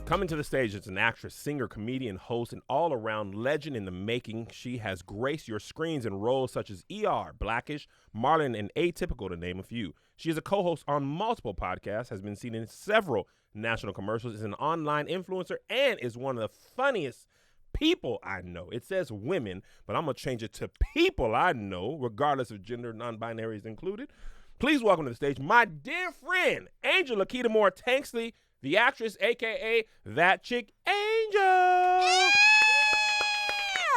Coming to the stage is an actress, singer, comedian, host, and all-around legend in the making. She has graced your screens in roles such as ER, Blackish, Marlon, and Atypical, to name a few. She is a co-host on multiple podcasts, has been seen in several national commercials, is an online influencer, and is one of the funniest people I know. It says women, but I'm going to change it to people I know, regardless of gender, non-binaries included. Please welcome to the stage my dear friend, Angel Laketa Tanksley, the actress, a.k.a. That Chick Angel. Yeah,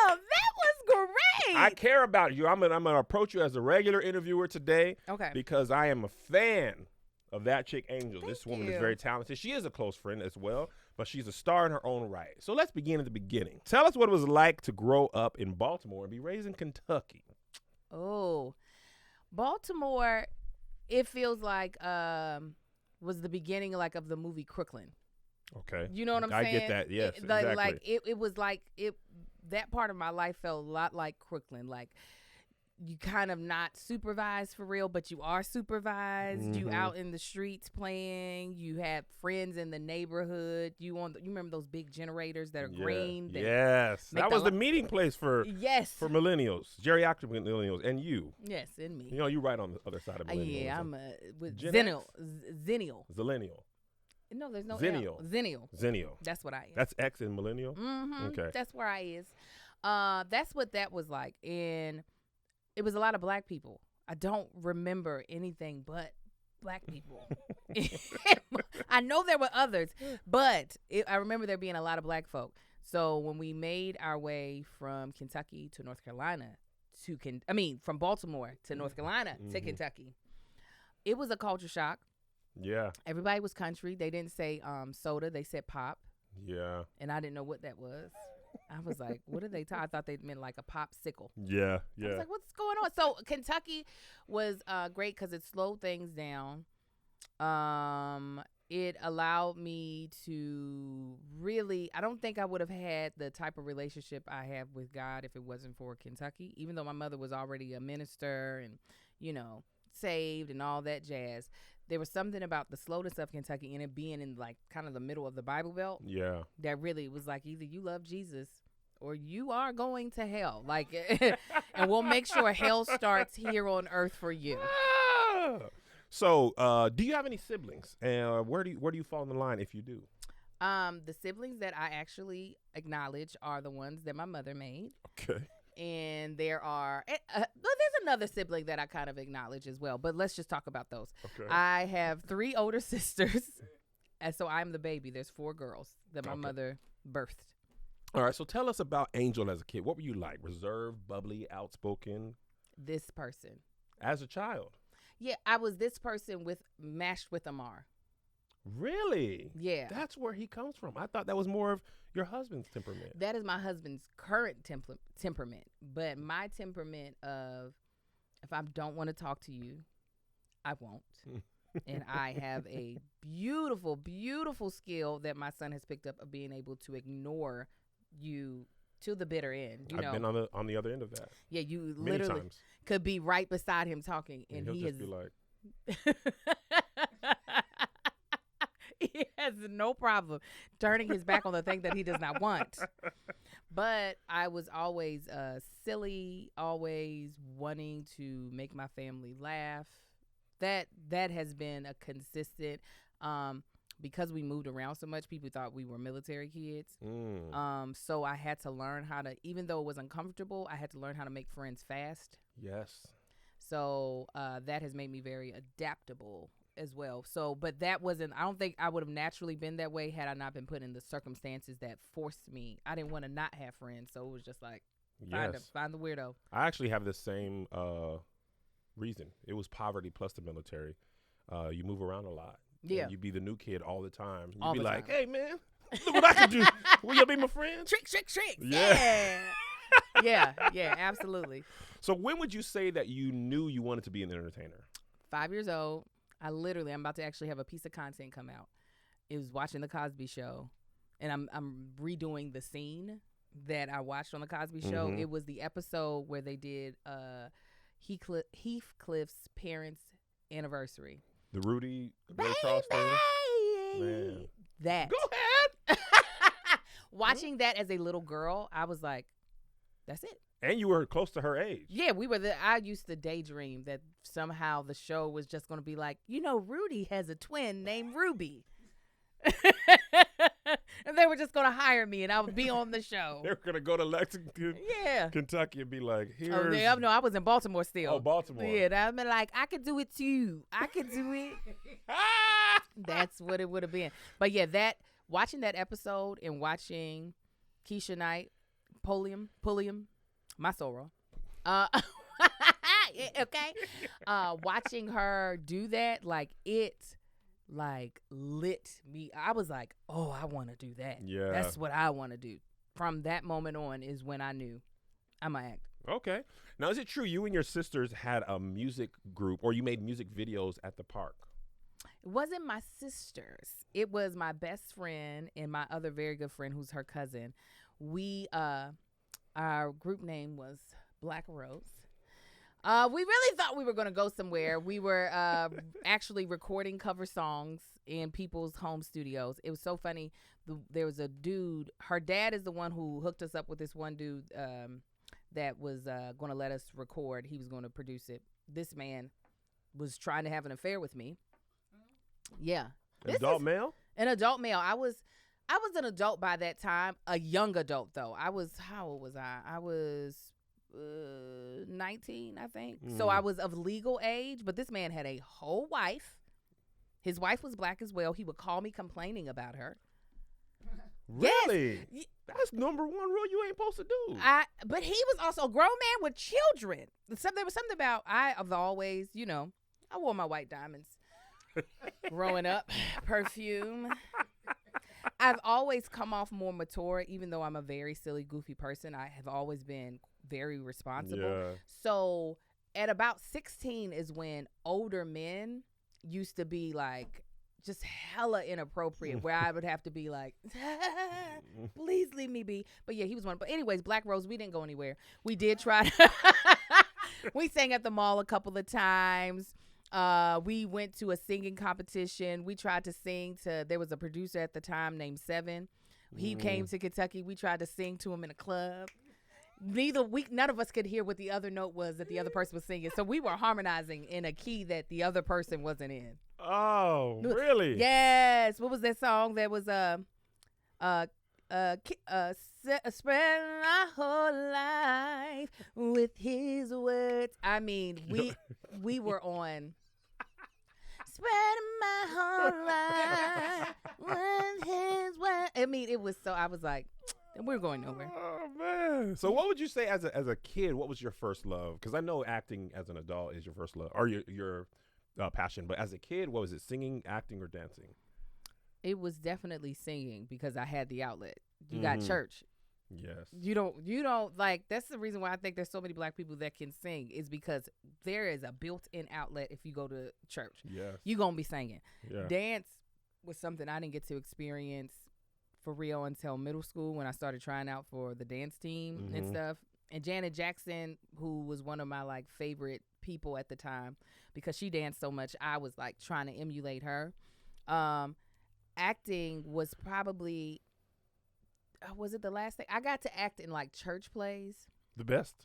that was great. I care about you. I'm gonna approach you as a regular interviewer today. Okay. Because I am a fan of That Chick Angel. Thank This woman you. is very talented. She is a close friend as well, but she's a star in her own right. So let's begin at the beginning. Tell us what it was like to grow up in Baltimore and be raised in Kentucky. Oh, Baltimore, it feels like was the beginning of the movie Crooklyn. Okay. You know what I'm I saying? get that, yes, Like exactly. it was like that part of my life felt a lot like Crooklyn. Like you kind of not supervised for real, but you are supervised. Mm-hmm. You out in the streets playing. You have friends in the neighborhood. You remember those big generators that are green? That Yes. make That was the meeting place for yes. millennials, geriatric millennials, and you. Yes, and me. You know, you're right on the other side of millennials. Yeah, I'm with Gen Zennial. X? Zennial. Zillennial. No, there's no Zennial. L. Zennial. Zennial. That's what I am. That's X in millennial? Mm-hmm. Okay. That's where I is. That's what that was like. And it was a lot of black people. I don't remember anything but black people. I know there were others, but I remember there being a lot of black folk. So when we made our way from Kentucky to North Carolina from Baltimore to North Carolina to Kentucky, it was a culture shock. Yeah. Everybody was country. They didn't say soda. They said pop. Yeah. And I didn't know what that was. I was like, what are they talking? I thought they meant like a popsicle. Yeah. I was like, what's going on? So Kentucky was great because it slowed things down. It allowed me to really, I don't think I would have had the type of relationship I have with God if it wasn't for Kentucky, even though my mother was already a minister and, saved and all that jazz. There was something about the slowness of Kentucky and it being in like kind of the middle of the Bible Belt. Yeah. That really was like either you love Jesus or you are going to hell. Like, and we'll make sure hell starts here on earth for you. Ah! So, do you have any siblings? And where do you fall in the line if you do? The siblings that I actually acknowledge are the ones that my mother made. Okay. And there's another sibling that I kind of acknowledge as well. But let's just talk about those. Okay. I have 3 older sisters. And so I'm the baby. There's 4 girls that my mother birthed. All right. So tell us about Angel as a kid. What were you like? Reserved, bubbly, outspoken? This person. As a child? Yeah, I was this person mashed with Amar. Really? Yeah. That's where he comes from. I thought that was more of your husband's temperament. That is my husband's current temperament. But my temperament of, if I don't want to talk to you, I won't. And I have a beautiful, beautiful skill that my son has picked up of being able to ignore you to the bitter end. I've been on the other end of that. Yeah, you many literally times. could be right beside him talking, and he'll he just is be like, he has no problem turning his back on the thing that he does not want. But I was always silly, always wanting to make my family laugh. That has been a consistent, because we moved around so much, people thought we were military kids. So I had to learn how to, even though it was uncomfortable, I had to learn how to make friends fast. yes. So that has made me very adaptable as well. So, but that wasn't, I don't think I would have naturally been that way had I not been put in the circumstances that forced me. I didn't want to not have friends. So it was just like, find the weirdo. I actually have the same reason. It was poverty plus the military. You move around a lot. Yeah. And you be the new kid all the time. You All be the like, time. hey, man, look what I can do. Will you be my friend? Tricks. Yeah. Yeah, absolutely. So when would you say that you knew you wanted to be an entertainer? 5 years old. I'm about to actually have a piece of content come out. It was watching The Cosby Show, and I'm redoing the scene that I watched on The Cosby Show. Mm-hmm. It was the episode where they did Heathcliff's parents' anniversary. The Rudy Ray Charles thing? Man. That. Go ahead. watching that as a little girl, I was like, that's it. And you were close to her age. Yeah, I used to daydream that somehow the show was just going to be like, Rudy has a twin named Ruby. And they were just going to hire me and I would be on the show. They were going to go to Lexington, Kentucky and be like, here's... No, I was in Baltimore still. Oh, Baltimore. Yeah, I'd be like, I could do it too. I could do it. That's what it would have been. But yeah, watching that episode and watching Keisha Knight, Pulliam, my sorrow. Okay. Watching her do that, it lit me. I was like, oh, I want to do that. Yeah. That's what I want to do. From that moment on is when I knew I'm going to act. Okay. Now, is it true you and your sisters had a music group or you made music videos at the park? It wasn't my sisters. It was my best friend and my other very good friend who's her cousin. Our group name was Black Rose. We really thought we were going to go somewhere. We were actually recording cover songs in people's home studios. It was so funny. There was a dude. Her dad is the one who hooked us up with this one dude that was going to let us record. He was going to produce it. This man was trying to have an affair with me. Yeah. Adult male? An adult male. I was an adult by that time. A young adult, though. How old was I? I was 19, I think. So I was of legal age, but this man had a whole wife. His wife was black as well. He would call me complaining about her. Really? Yes. That's number one rule you ain't supposed to do. But he was also a grown man with children. There was something about, I've always, I wore my white diamonds growing up. Perfume. I've always come off more mature, even though I'm a very silly, goofy person. I have always been very responsible. Yeah. So at about 16 is when older men used to be like just hella inappropriate, where I would have to be like, please leave me be. But yeah, he was one. But anyways, Black Rose, we didn't go anywhere. We did try to we sang at the mall a couple of times. We went to a singing competition. We tried to sing to, there was a producer at the time named Seven. He came to Kentucky. We tried to sing to him in a club. None of us could hear what the other note was that the other person was singing. So we were harmonizing in a key that the other person wasn't in. Oh, really? Yes. What was that song? That was spread my whole life with his words. I mean, we were on spreading my whole life with his words. I mean, it was so, I was like, we're going nowhere. Oh man! So, what would you say as a kid? What was your first love? Because I know acting as an adult is your first love or your passion. But as a kid, what was it? Singing, acting, or dancing? It was definitely singing because I had the outlet. You got church. Yes. You don't like. That's the reason why I think there's so many black people that can sing is because there is a built-in outlet. If you go to church, yes, you gonna be singing. Yeah. Dance was something I didn't get to experience for real until middle school when I started trying out for the dance team and stuff. And Janet Jackson, who was one of my favorite people at the time because she danced so much, I was trying to emulate her. Acting was probably, was it the last thing? I got to act in church plays. The best.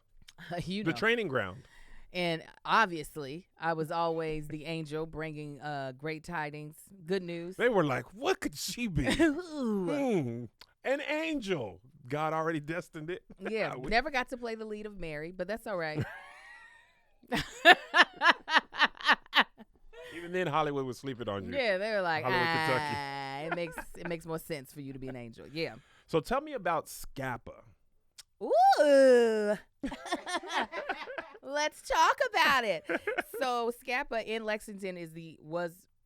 The training ground. And obviously, I was always the angel bringing great tidings, good news. They were like, what could she be? An angel. God already destined it. Yeah, never got to play the lead of Mary, but that's all right. Even then, Hollywood was sleeping on you. Yeah, they were like, Hollywood, Kentucky. It makes more sense for you to be an angel. Yeah. So tell me about Scappa. Ooh. Let's talk about it. So Scappa in Lexington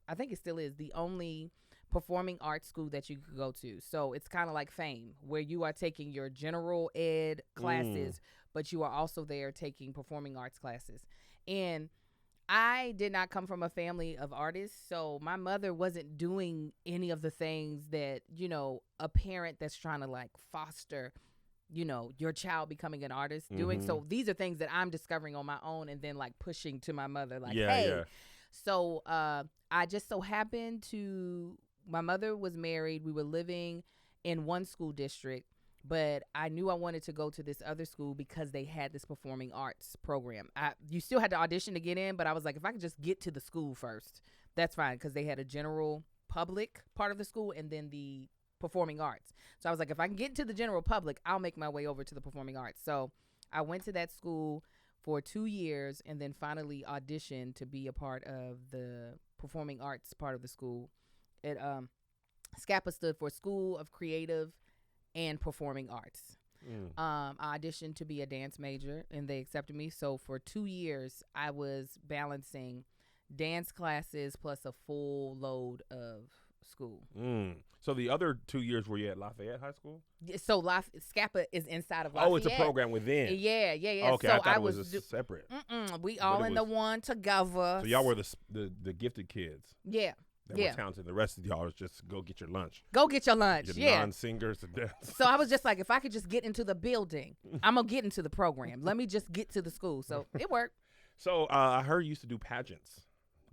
I think it still is the only performing arts school that you could go to. So it's kind of like FAME, where you are taking your general ed classes, but you are also there taking performing arts classes. And I did not come from a family of artists, so my mother wasn't doing any of the things that, a parent that's trying to foster your child becoming an artist doing. So these are things that I'm discovering on my own and then pushing to my mother hey. Yeah. So I just so happened to, my mother was married. We were living in one school district, but I knew I wanted to go to this other school because they had this performing arts program. You still had to audition to get in, but I was like, if I could just get to the school first, that's fine, because they had a general public part of the school and then the performing arts. So I was like, if I can get into the general public, I'll make my way over to the performing arts. So I went to that school for 2 years and then finally auditioned to be a part of the performing arts part of the school. SCAPA stood for School of Creative and Performing Arts. I auditioned to be a dance major and they accepted me. So for 2 years, I was balancing dance classes plus a full load of school. So the other 2 years were you at Lafayette High School? So SCAPA is inside of Lafayette. Oh, it's a program within. Yeah. Okay, so I thought it was separate. We all in the one together. So y'all were the gifted kids. Yeah. That were talented. The rest of y'all was just go get your lunch. Go get your lunch. Non-singers to dance. So I was just like, if I could just get into the building, I'm gonna get into the program. Let me just get to the school. So it worked. So I heard you used to do pageants.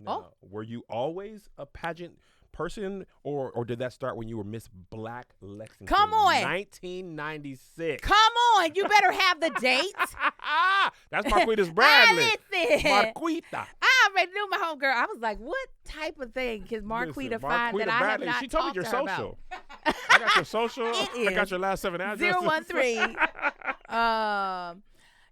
Now, were you always a pageant person, or did that start when you were Miss Black Lexington? Come on. 1996. Come on. You better have the date. That's Marquita's Bradley. Listen. Marquita. I already knew my homegirl. I was like, what type of thing can Marquita find that I have not She told me your talked to her social. I got your social. It is I got your last 7 addresses. 013.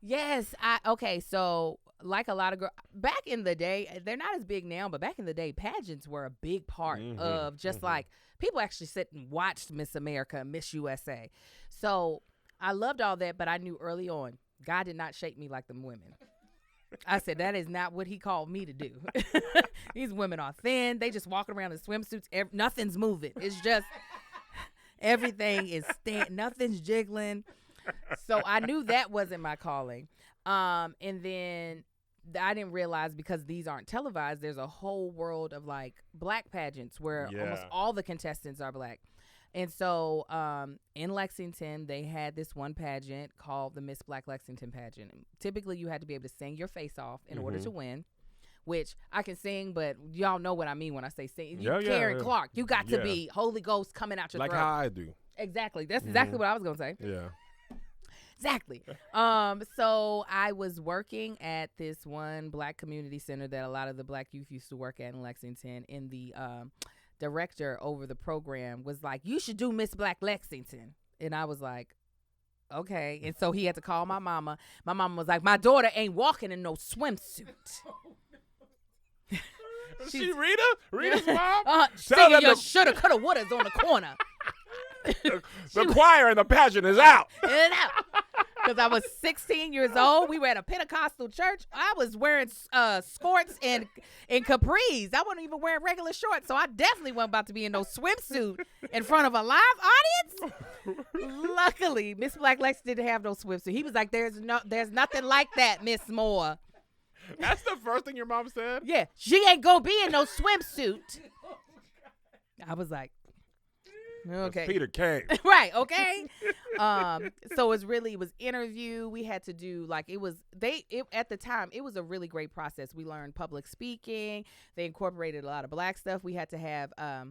Yes. Okay. So like a lot of girls back in the day, they're not as big now, but back in the day, pageants were a big part of just like people actually sit and watched Miss America and Miss USA. So I loved all that, but I knew early on, God did not shape me like them women. I said, that is not what he called me to do. These women are thin. They just walking around in swimsuits. Nothing's moving. It's just everything is nothing's jiggling. So I knew that wasn't my calling. And then I didn't realize, because these aren't televised, there's a whole world of like black pageants where almost all the contestants are black. And so in Lexington, they had this one pageant called the Miss Black Lexington pageant. Typically, you had to be able to sing your face off in order to win, which I can sing, but y'all know what I mean when I say sing. Karen Clark, you got to be Holy Ghost coming out your throat. Like how I do. Exactly. That's exactly what I was going to say. Yeah. Exactly. So I was working at this one black community center that a lot of the black youth used to work at in Lexington, and the director over the program was like, you should do Miss Black Lexington. And I was like, okay. And so he had to call my mama. My mama was like, my daughter ain't walking in no swimsuit. She Rita's mom? Singing your shoulda, coulda, wouldas on the corner. The choir in the pageant is out. Because I was 16 years old. We were at a Pentecostal church. I was wearing skirts and capris. I wasn't even wearing regular shorts. So I definitely wasn't about to be in no swimsuit in front of a live audience. Luckily, Miss Black Lex didn't have no swimsuit. He was like, there's nothing like that, Miss Moore. That's the first thing your mom said? Yeah. She ain't going to be in no swimsuit. I was like, okay. That's Peter Kane. Right. Okay. So it was interview. We had to do like, at the time, it was a really great process. We learned public speaking. They incorporated a lot of black stuff. We had to have, a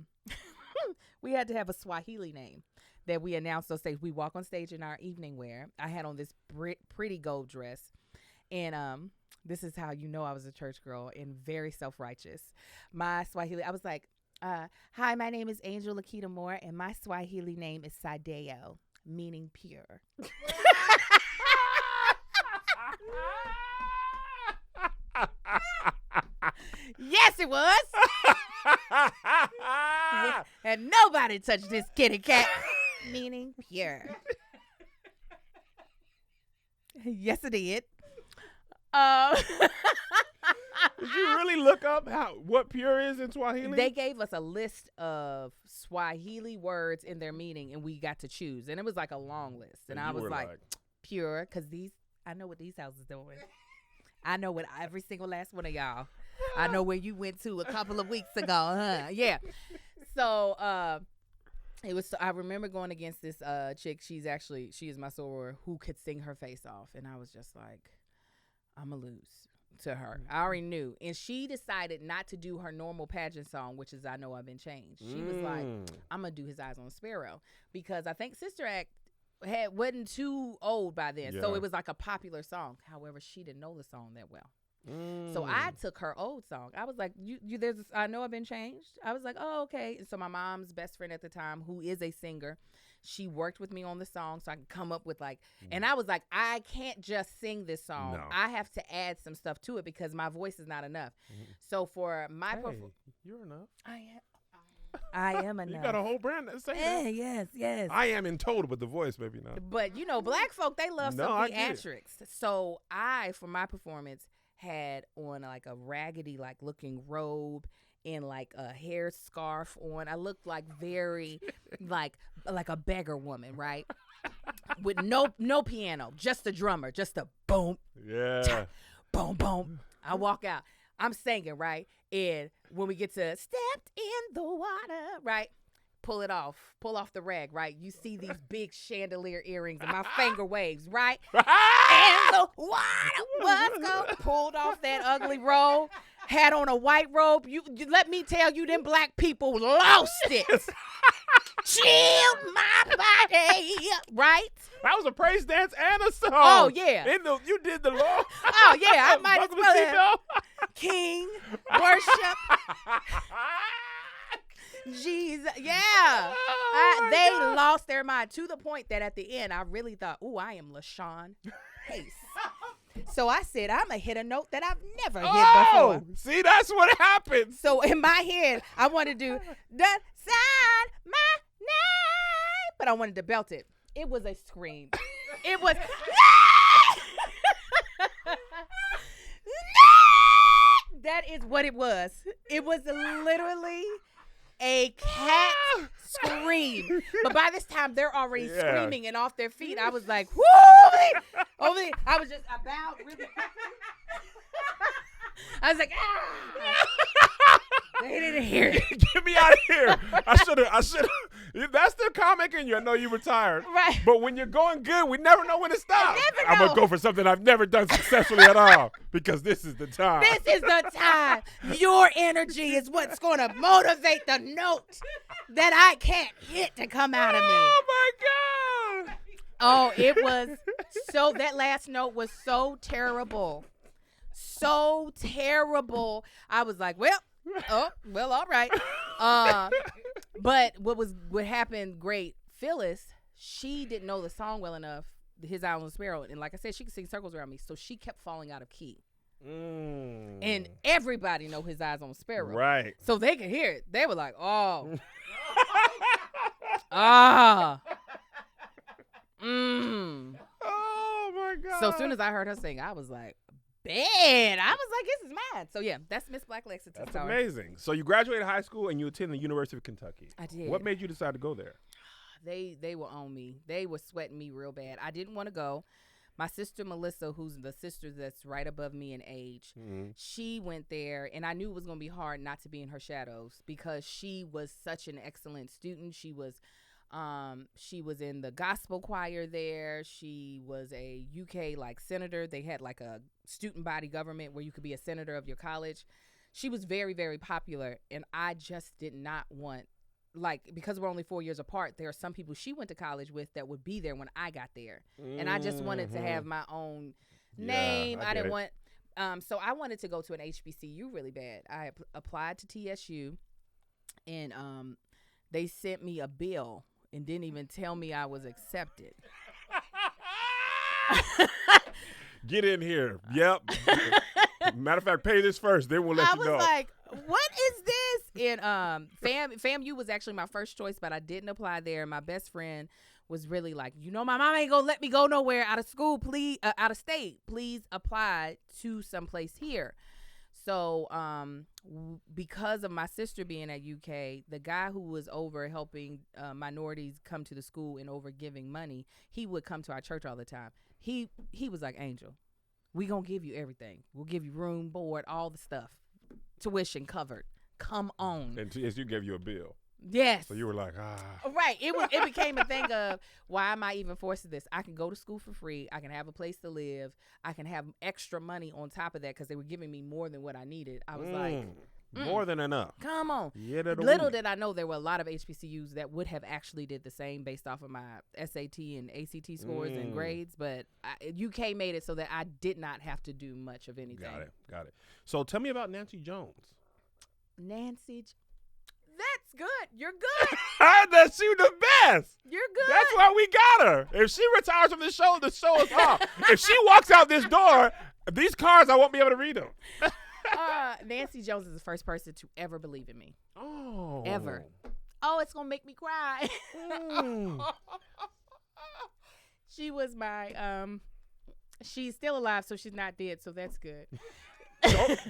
Swahili name that we announced on stage. We walk on stage in our evening wear. I had on this pretty gold dress. And, this is how you know I was a church girl and very self-righteous. My Swahili, I was like, hi, my name is Angel Laketa Moore, and my Swahili name is Sadeo, meaning pure. Yes, it was. And nobody touched this kitty cat, meaning pure. Yes, it did. Did you really look up what pure is in Swahili? They gave us a list of Swahili words in their meaning, and we got to choose. And it was like a long list. And I was like, pure, because I know what these houses doing. I know what every single last one of y'all. I know where you went to a couple of weeks ago, huh? Yeah. So I remember going against this chick. She is my soror who could sing her face off. And I was just like, I'm going to lose. to her. I already knew. And she decided not to do her normal pageant song, which is I Know I've Been Changed. She was like, I'm going to do His Eyes on a Sparrow. Because I think Sister Act wasn't too old by then. So it was like a popular song. However, she didn't know the song that well. So I took her old song. I was like, there's I Know I've Been Changed. I was like, oh, okay. And so my mom's best friend at the time, who is a singer, she worked with me on the song so I could come up with like, and I was like, I can't just sing this song. No. I have to add some stuff to it because my voice is not enough. So for my you're enough. I am enough. You got a whole brand that say that. Yes. I am in total, but the voice maybe not. But you know, black folk, they love some theatrics. So I, for my performance, had on like a raggedy like looking robe and like a hair scarf on. I looked like very like a beggar woman, right? With no piano, just a drummer, just a boom, cha, boom, boom. I walk out. I'm singing, right? And when we get to stepped in the water, right? Pull off the rag, right? You see these big chandelier earrings and my finger waves, right? And the water was going. Pulled off that ugly robe, had on a white robe. You let me tell you, them black people lost it. Chilled my body, right? That was a praise dance and a song. Oh, yeah. You did the Lord. Oh, yeah. I might as well have. King, worship. Jesus, yeah. They lost their mind to the point that at the end, I really thought, ooh, I am LaShawn Pace. So I said, I'm going to hit a note that I've never hit before. See, that's what happens. So in my head, I wanted to do the sign my name, but I wanted to belt it. It was a scream. It was, that is what it was. It was literally a cat scream. But by this time, they're already screaming and off their feet. I was like, whoo! I was just about really. I was like, ah! They didn't hear it. Get me out of here. I should have. That's the comic in you. I know you were tired. Right. But when you're going good, we never know when to stop. I'm going to go for something I've never done successfully at all because this is the time. This is the time. Your energy is what's going to motivate the note that I can't hit to come out of me. Oh, my God. Oh, it was so, that last note was so terrible. So terrible. I was like, well, all right. But what happened great, Phyllis, she didn't know the song well enough, His Eyes on a Sparrow. And like I said, she could sing circles around me. So she kept falling out of key. And everybody know His Eyes on a Sparrow. Right. So they could hear it. They were like, oh. Oh, my God. So as soon as I heard her sing, I was like, bad. I was like, this is mine. So yeah, that's Miss Black Lexington. That's amazing. So you graduated high school and you attended the University of Kentucky. I did. What made you decide to go there? They were on me. They were sweating me real bad. I didn't want to go. My sister Melissa, who's the sister that's right above me in age, she went there, and I knew it was going to be hard not to be in her shadows because she was such an excellent student. She was in the gospel choir there. She was a UK like senator. They had like a student body government where you could be a senator of your college. She was very, very popular, and I just did not want, like, because we're only 4 years apart, there are some people she went to college with that would be there when I got there. And I just wanted to have my own name. I didn't want, so I wanted to go to an HBCU really bad. I applied to TSU, and they sent me a bill and didn't even tell me I was accepted. Get in here. Yep. Matter of fact, pay this first. Then we'll let you know. I was like, what is this? And FAMU was actually my first choice, but I didn't apply there. My best friend was really like, my mom ain't gonna let me go nowhere out of school. Please, out of state. Please apply to someplace here. So because of my sister being at UK, the guy who was over helping minorities come to the school and over giving money, he would come to our church all the time. He was like, Angel, we gonna give you everything. We'll give you room, board, all the stuff, tuition covered. Come on. And TSU gave you a bill. Yes. So you were like, Right. It became a thing of, why am I even forced to this? I can go to school for free. I can have a place to live. I can have extra money on top of that because they were giving me more than what I needed. I was like, more than enough. Come on. Yeah, Little did I know there were a lot of HBCUs that would have actually did the same based off of my SAT and ACT scores and grades. But UK made it so that I did not have to do much of anything. Got it. So tell me about Nancy Jones. That's good. You're good. That's you the best. You're good. That's why we got her. If she retires from the show is off. If she walks out this door, these cards, I won't be able to read them. Nancy Jones is the first person to ever believe in me. Oh. Ever. Oh, it's going to make me cry. She was my, she's still alive, so she's not dead, so that's good.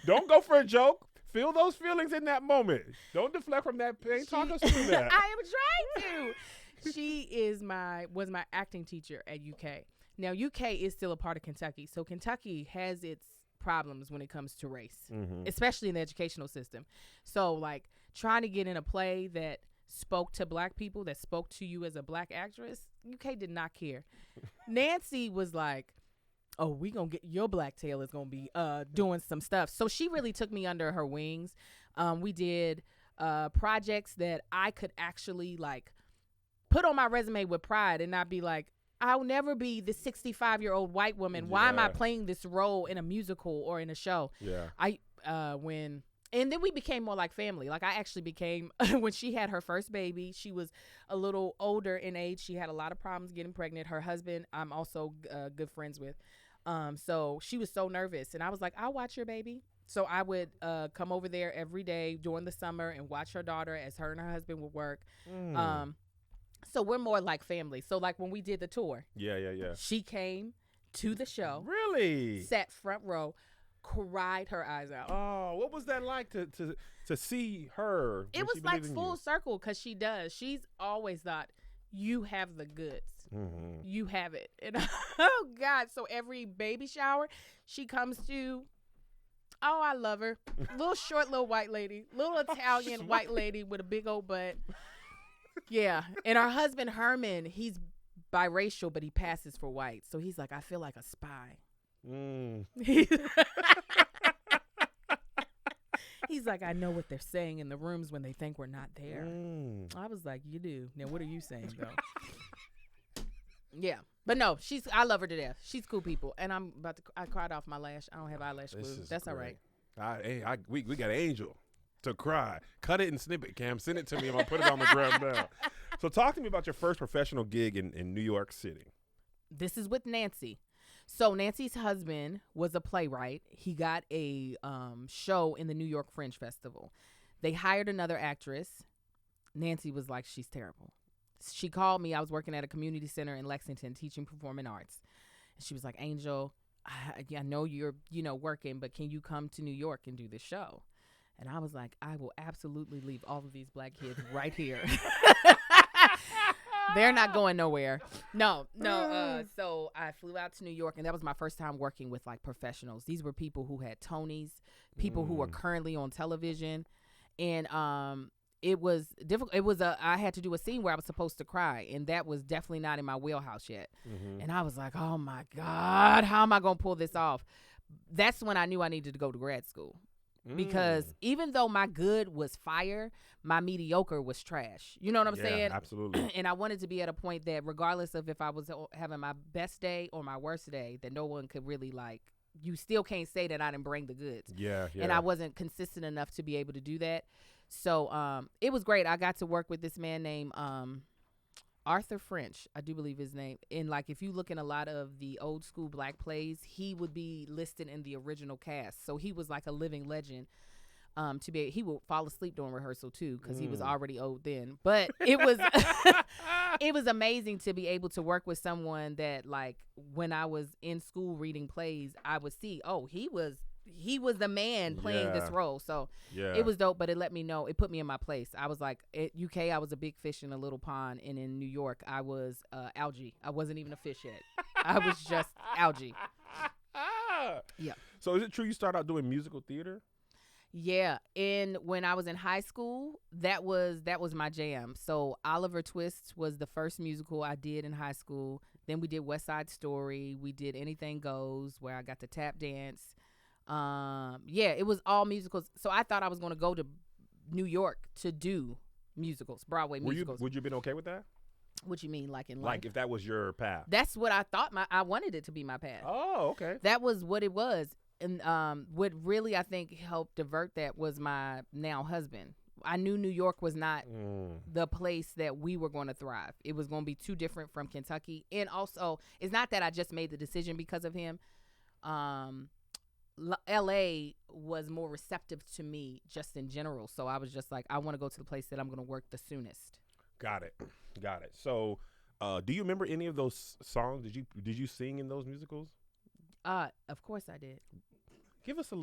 Don't go for a joke. Feel those feelings in that moment. Don't deflect from that pain. Talk us through that. I am trying to. She was my acting teacher at UK. Now, UK is still a part of Kentucky, so Kentucky has its problems when it comes to race, especially in the educational system. So, like, trying to get in a play that spoke to black people, that spoke to you as a black actress, UK did not care. Nancy was like, oh, we gonna get your black tail is gonna be doing some stuff. So she really took me under her wings. We did projects that I could actually like put on my resume with pride and not be like, I'll never be the 65-year-old white woman. Why am I playing this role in a musical or in a show? Yeah. And then we became more like family. Like, I actually became, when she had her first baby, she was a little older in age. She had a lot of problems getting pregnant. Her husband, I'm also good friends with. So she was so nervous. And I was like, I'll watch your baby. So I would come over there every day during the summer and watch her daughter as her and her husband would work. So we're more like family. So, like, when we did the tour. Yeah. She came to the show. Really? Sat front row. Cried her eyes out. Oh, what was that like to see her? It was like full circle because she does. She's always thought, you have the goods. You have it. And oh, God. So every baby shower she comes to, oh, I love her. Little short, little white lady. Little Italian white lady with a big old butt. Yeah. And her husband, Herman, he's biracial, but he passes for white. So he's like, I feel like a spy. He's like, I know what they're saying in the rooms when they think we're not there. I was like, you do. Now, what are you saying, though? Yeah. But no, I love her to death. She's cool people. And I cried off my lash. I don't have eyelash glue. That's great. All right. We got an angel to cry. Cut it and snip it, Cam. Send it to me and I'll put it on the ground now. So talk to me about your first professional gig in New York City. This is with Nancy. So Nancy's husband was a playwright. He got a show in the New York Fringe Festival. They hired another actress. Nancy was like, she's terrible. She called me. I was working at a community center in Lexington teaching performing arts. And she was like, Angel, I know you're, working, but can you come to New York and do this show? And I was like, I will absolutely leave all of these black kids right here. They're not going nowhere. No. So I flew out to New York, and that was my first time working with like professionals. These were people who had Tonys, people who were currently on television, and it was difficult. I had to do a scene where I was supposed to cry, and that was definitely not in my wheelhouse yet. And I was like, oh my God, how am I gonna pull this off? That's when I knew I needed to go to grad school. Because even though my good was fire, my mediocre was trash. You know what I'm saying? Absolutely. And I wanted to be at a point that regardless of if I was having my best day or my worst day, that no one could really you still can't say that I didn't bring the goods. Yeah. And I wasn't consistent enough to be able to do that. So it was great. I got to work with this man named Arthur French, I do believe his name. And if you look in a lot of the old school black plays, he would be listed in the original cast. So he was like a living legend. He would fall asleep during rehearsal too because he was already old then. But it was it was amazing to be able to work with someone that when I was in school reading plays, I would see, oh, he was the man playing this role. So it was dope, but it let me know, it put me in my place. I was like, at UK, I was a big fish in a little pond. And in New York, I was algae. I wasn't even a fish yet. I was just algae. Yeah. So is it true you started out doing musical theater? Yeah, and when I was in high school, that was my jam. So Oliver Twist was the first musical I did in high school. Then we did West Side Story. We did Anything Goes, where I got to tap dance. Yeah, it was all musicals. So I thought I was going to go to New York to do musicals, Broadway musicals. Would you have been okay with that? What you mean, like in life? Like if that was your path? That's what I thought. I wanted it to be my path. Oh, okay. That was what it was. And what really I think helped divert that was my now husband. I knew New York was not the place that we were going to thrive. It was going to be too different from Kentucky. And also, it's not that I just made the decision because of him. L.A. was more receptive to me just in general. So I was just like, I want to go to the place that I'm going to work the soonest. Got it. So do you remember any of those songs? Did you sing in those musicals? Of course I did. Give us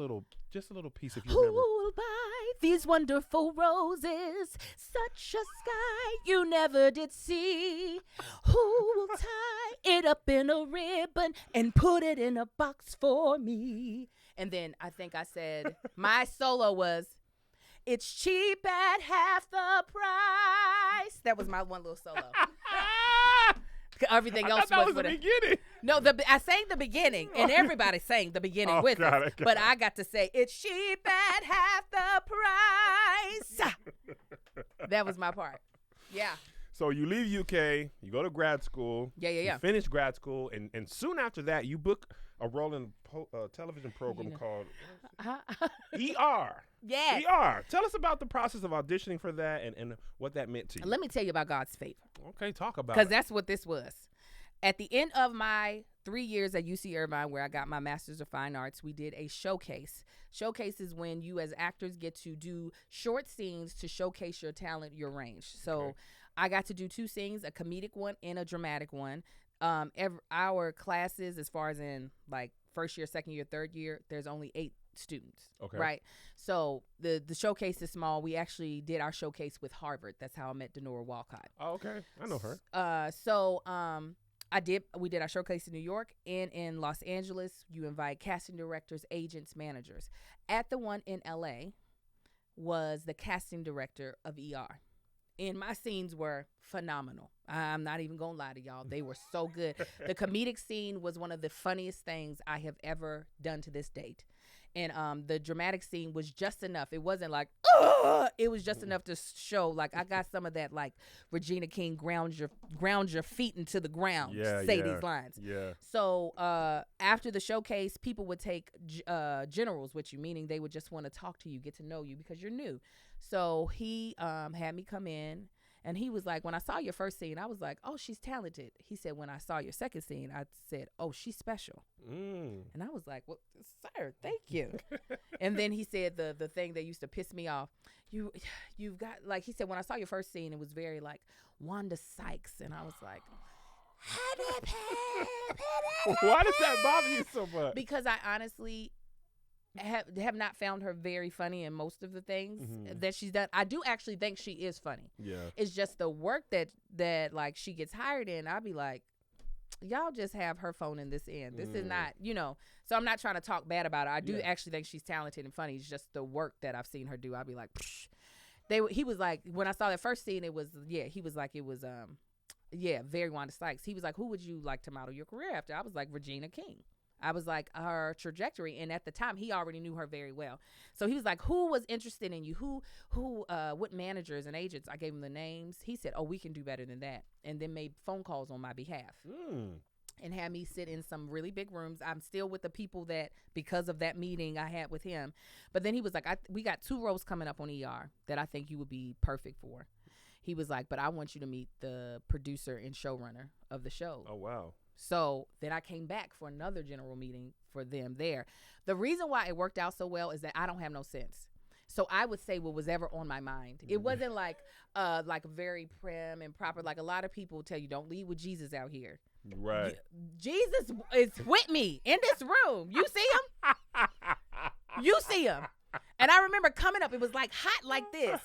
just a little piece if you Who remember. will buy these wonderful roses? Such a sky you never did see. Who will tie it up in a ribbon and put it in a box for me? And then I think I said, my solo was, it's cheap at half the price. That was my one little solo. Everything else was the beginning. No, I sang the beginning, and everybody sang the beginning with us. But I got to say, it's cheap at half the price. That was my part. Yeah. So you leave UK, you go to grad school. Yeah. You finish grad school, and soon after that, you book a role in a television program called ER. Yes. ER. Tell us about the process of auditioning for that and what that meant to you. Let me tell you about God's favor. Okay, talk about it. Because that's what this was. At the end of my 3 years at UC Irvine, where I got my Master's of Fine Arts, we did a showcase. Showcase is when you as actors get to do short scenes to showcase your talent, your range. So I got to do 2 scenes, a comedic one and a dramatic one. Our classes, as far as in like first year, second year, third year, there's only 8 students. Okay. Right. So the showcase is small. We actually did our showcase with Harvard. That's how I met Denora Walcott. Oh, okay. I know her. We did our showcase in New York and in Los Angeles. You invite casting directors, agents, managers. At the one in LA was the casting director of ER. And my scenes were phenomenal. I'm not even going to lie to y'all. They were so good. The comedic scene was one of the funniest things I have ever done to this date. And the dramatic scene was just enough. It wasn't like, it was just enough to show, like, I got some of that, like, Regina King, ground your feet into the ground, say these lines. Yeah. So after the showcase, people would take generals with you, meaning they would just want to talk to you, get to know you because you're new. So he had me come in. And he was like, when I saw your first scene, I was like, oh, she's talented. He said, when I saw your second scene, I said, oh, she's special. And I was like, well, sir, thank you. And then he said the thing that used to piss me off, you've got, like, he said, when I saw your first scene, it was very like Wanda Sykes. And I was like, why does that bother you so much? Because I honestly have not found her very funny in most of the things that she's done. I do actually think she is funny. Yeah. It's just the work that like she gets hired in. I'll be like, y'all just have her phone in this end. This is not, so I'm not trying to talk bad about her. I do actually think she's talented and funny. It's just the work that I've seen her do. I'll be like, psh. He was like, when I saw that first scene, it was, he was like, it was, very Wanda Sykes. He was like, who would you like to model your career after? I was like, Regina King. I was like, her trajectory. And at the time, he already knew her very well. So he was like, who was interested in you? What managers and agents? I gave him the names. He said, oh, we can do better than that. And then made phone calls on my behalf. And had me sit in some really big rooms. I'm still with the people that, because of that meeting I had with him. But then he was like, we got 2 roles coming up on ER that I think you would be perfect for. He was like, but I want you to meet the producer and showrunner of the show. Oh, wow. So then I came back for another general meeting for them there. The reason why it worked out so well is that I don't have no sense. So I would say what was ever on my mind. It wasn't like very prim and proper. Like a lot of people tell you, don't lead with Jesus out here. Right. Jesus is with me in this room. You see him? You see him. And I remember coming up, it was like hot like this.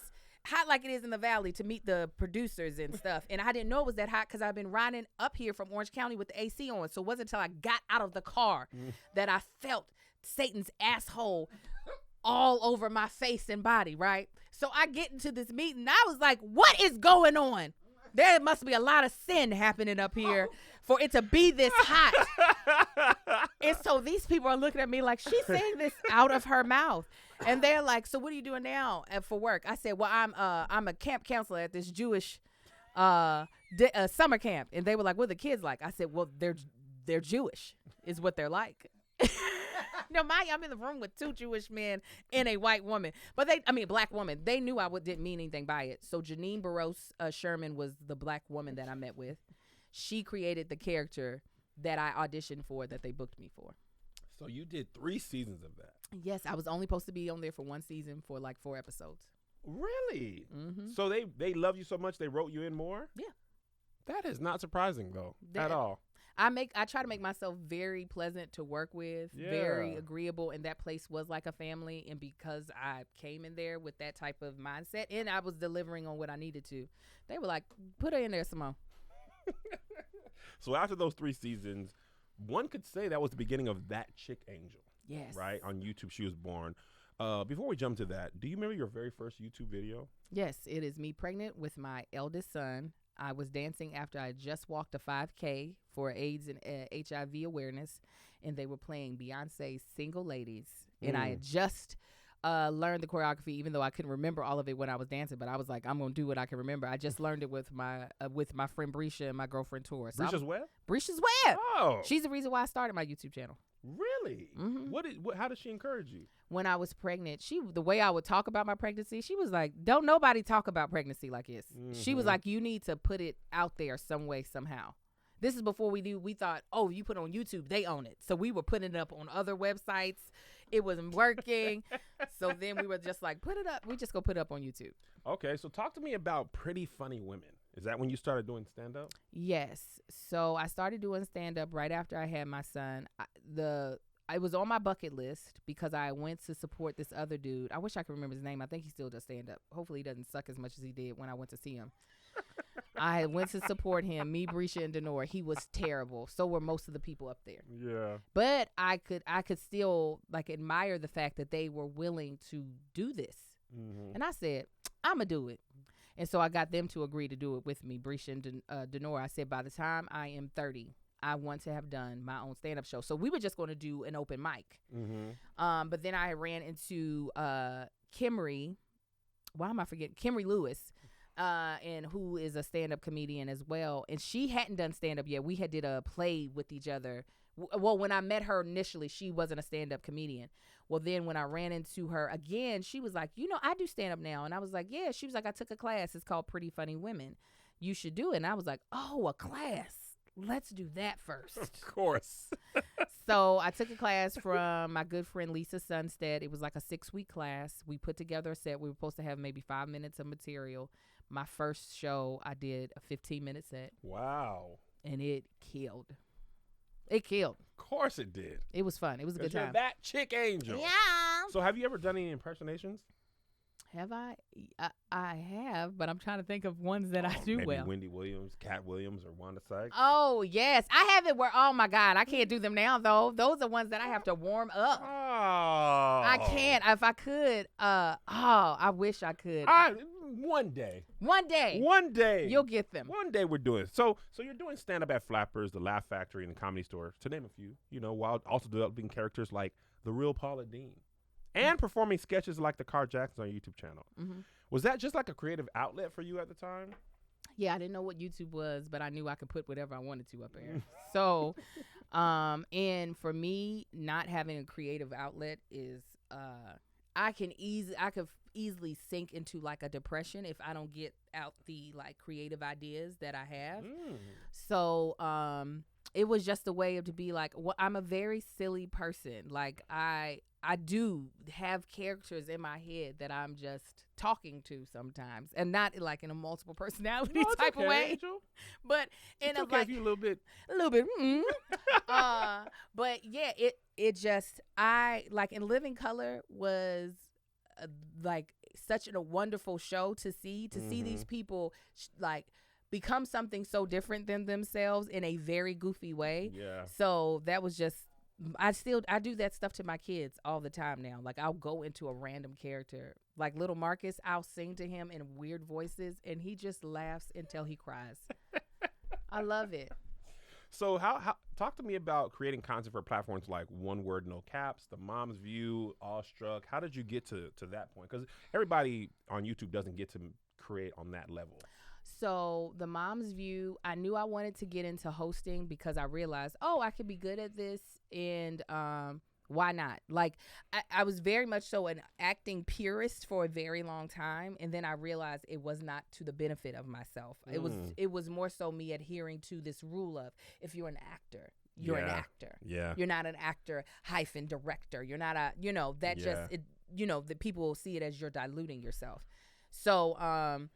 Hot like it is in the valley to meet the producers and stuff. And I didn't know it was that hot because I've been riding up here from Orange County with the AC on. So it wasn't until I got out of the car that I felt Satan's asshole all over my face and body, right? So I get into this meeting. I was like, what is going on? There must be a lot of sin happening up here for it to be this hot. And so these people are looking at me like, she's saying this out of her mouth. And they're like, so what are you doing now for work? I said, well, I'm a camp counselor at this Jewish summer camp. And they were like, what are the kids like? I said, well, they're Jewish is what they're like. No, I'm in the room with 2 Jewish men and a white woman, black woman. They knew I didn't mean anything by it. So Janine Barros Sherman was the black woman that I met with. She created the character that I auditioned for, that they booked me for. So you did 3 seasons of that. Yes, I was only supposed to be on there for 1 season for like 4 episodes. Really? Mm-hmm. So they love you so much they wrote you in more? Yeah. That is not surprising though, at all. I try to make myself very pleasant to work with, very agreeable, and that place was like a family. And because I came in there with that type of mindset and I was delivering on what I needed to, they were like, put her in there, Simone. So after those 3 seasons, one could say that was the beginning of That Chick Angel. Yes. Right? On YouTube, she was born. Before we jump to that, do you remember your very first YouTube video? Yes, it is me pregnant with my eldest son. I was dancing after I just walked a 5K for AIDS and HIV awareness, and they were playing Beyonce's Single Ladies. And I had just learned the choreography, even though I couldn't remember all of it when I was dancing. But I was like, I'm going to do what I can remember. I just learned it with my friend Brescia and my girlfriend Tora. So Brescia's Web? Brescia's Web. Oh. She's the reason why I started my YouTube channel. Really? Mm-hmm. How did she encourage you? When I was pregnant, the way I would talk about my pregnancy, she was like, don't nobody talk about pregnancy like this. Mm-hmm. She was like, you need to put it out there some way, somehow. This is before we thought, oh, you put it on YouTube, they own it. So we were putting it up on other websites. It wasn't working. So then we were just like, put it up. We just go put it up on YouTube. Okay, so talk to me about Pretty Funny Women. Is that when you started doing stand-up? Yes. So I started doing stand-up right after I had my son. It was on my bucket list because I went to support this other dude. I wish I could remember his name. I think he still does stand-up. Hopefully he doesn't suck as much as he did when I went to see him. I went to support him, me, Brescia, and Denora. He was terrible. So were most of the people up there. Yeah. But I could still like admire the fact that they were willing to do this. Mm-hmm. And I said, I'm going to do it. And so I got them to agree to do it with me, Brescia and Denora. I said, by the time I am 30, I want to have done my own stand-up show. So we were just going to do an open mic. Mm-hmm. But then I ran into Kimry. Why am I forgetting? Kimry Lewis, and who is a stand-up comedian as well. And she hadn't done stand-up yet. We had did a play with each other. Well, when I met her initially, she wasn't a stand-up comedian. Well, then when I ran into her again, she was like, I do stand-up now. And I was like, yeah. She was like, I took a class. It's called Pretty Funny Women. You should do it. And I was like, oh, a class. Let's do that first. Of course. So I took a class from my good friend Lisa Sunstead. It was like a 6-week class. We put together a set. We were supposed to have maybe 5 minutes of material. My first show, I did a 15-minute set. Wow. And it killed. It killed. Of course it did. It was fun. It was a good time. That Chick Angel. Yeah. So have you ever done any impersonations? Have I? I have, but I'm trying to think of ones that I do maybe well. Wendy Williams, Cat Williams, or Wanda Sykes. Oh, yes. I have it where, oh, my God, I can't do them now, though. Those are ones that I have to warm up. Oh. I can't. If I could, I wish I could. One day. One day. One day. You'll get them. One day we're doing it. So you're doing stand-up at Flappers, the Laugh Factory, and the Comedy Store, to name a few, while also developing characters like the real Paula Dean and performing sketches like the Car Jacksons on your YouTube channel. Mm-hmm. Was that just like a creative outlet for you at the time? Yeah, I didn't know what YouTube was, but I knew I could put whatever I wanted to up there. So, and for me, not having a creative outlet is, I could easily sink into like a depression if I don't get out the like creative ideas that I have. So, it was just a way to be like, well, I'm a very silly person. Like I do have characters in my head that I'm just talking to sometimes, and not like in a multiple personality type of way, Angel. But in a like a little bit. But yeah, it just I like in Living Color was like such a wonderful show to see these people like become something so different than themselves in a very goofy way. Yeah. So that was just I do that stuff to my kids all the time now. Like I'll go into a random character, like little Marcus. I'll sing to him in weird voices, and he just laughs until he cries. I love it. So how talk to me about creating content for platforms like One Word No Caps, The Mom's View, Awestruck. How did you get to that point? Because everybody on YouTube doesn't get to create on that level. So the Mom's View, I knew I wanted to get into hosting because I realized, I could be good at this, and why not? Like I was very much so an acting purist for a very long time, and then I realized it was not to the benefit of myself. It was more so me adhering to this rule of, if you're an actor, you're an actor. Yeah. You're not an actor - director. You're not a, that people will see it as you're diluting yourself. So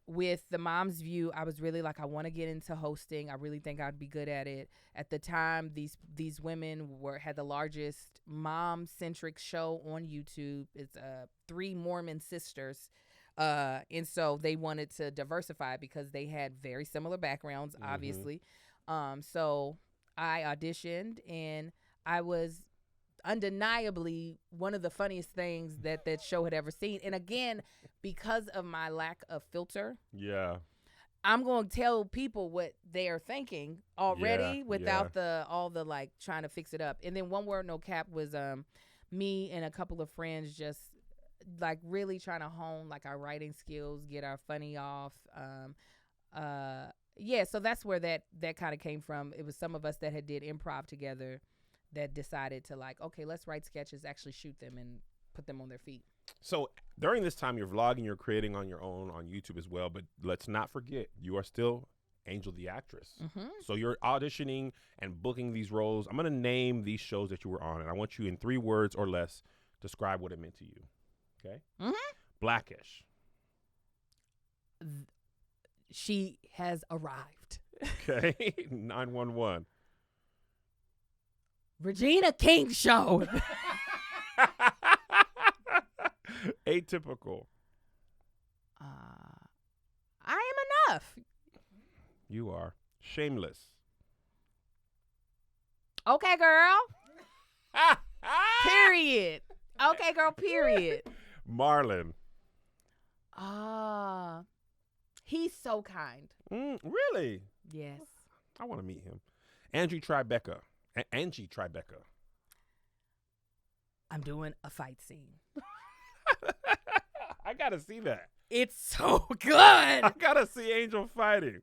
with the Mom's View, I was really like, I want to get into hosting. I really think I'd be good at it. At the time, these women had the largest mom-centric show on YouTube. It's 3 Mormon sisters. And so they wanted to diversify because they had very similar backgrounds, obviously. So I auditioned, and I was undeniably one of the funniest things that show had ever seen. And again, because of my lack of filter, I'm going to tell people what they are thinking already without all the like trying to fix it up. And then One Word No Cap was me and a couple of friends just like really trying to hone like our writing skills, get our funny off. So that's where that kind of came from. It was some of us that had did improv together that decided to like, okay, let's write sketches, actually shoot them, and put them on their feet. So during this time, you're vlogging, you're creating on your own on YouTube as well. But let's not forget, you are still Angel the actress. So you're auditioning and booking these roles. I'm going to name these shows that you were on, and I want you in 3 words or less describe what it meant to you. Okay? Blackish. She has arrived. Okay. 911. Regina King show. Atypical. I am enough. You are. Shameless. Okay, girl. Period. Okay, girl, period. Marlon. He's so kind. Really? Yes. I want to meet him. Angie Tribeca. I'm doing a fight scene. I got to see that. It's so good. I got to see Angel fighting.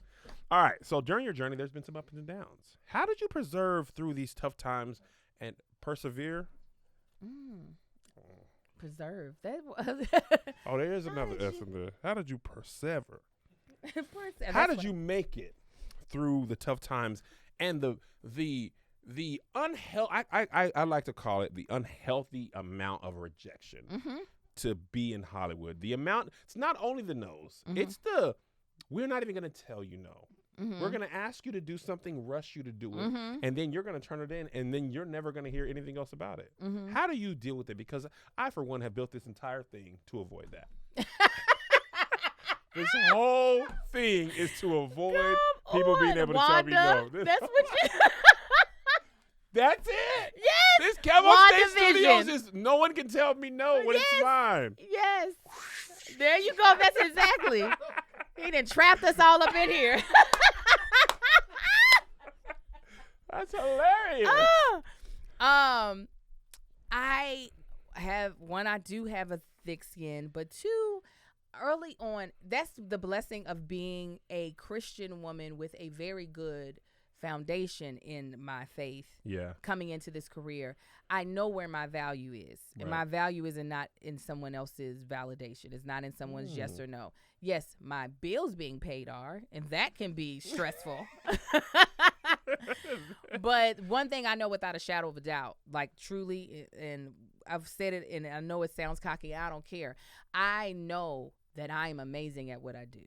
All right. So during your journey, there's been some ups and downs. How did you preserve through these tough times and persevere? Preserve. That was Oh, there is another S in there. How did you persevere? How did you make it through the tough times and the unhealthy, I like to call it the unhealthy amount of rejection to be in Hollywood. The amount, it's not only the no's, it's we're not even going to tell you no. We're going to ask you to do something, rush you to do it, and then you're going to turn it in, and then you're never going to hear anything else about it. How do you deal with it? Because I, for one, have built this entire thing to avoid that. This whole thing is to avoid people being able to tell me no. That's what you... That's it. Yes. This KevOnStageInterviews is no one can tell me no when it's mine. Yes. There you go. That's exactly. He done trapped us all up in here. That's hilarious. I do have a thick skin, but 2, early on, that's the blessing of being a Christian woman with a very good foundation in my faith. Coming into this career, I know where my value is, and my value is not in someone else's validation. It's not in someone's yes or no. Yes, my bills being paid are, and that can be stressful. But one thing I know without a shadow of a doubt, like truly, and I've said it, and I know it sounds cocky, I don't care. I know that I am amazing at what I do.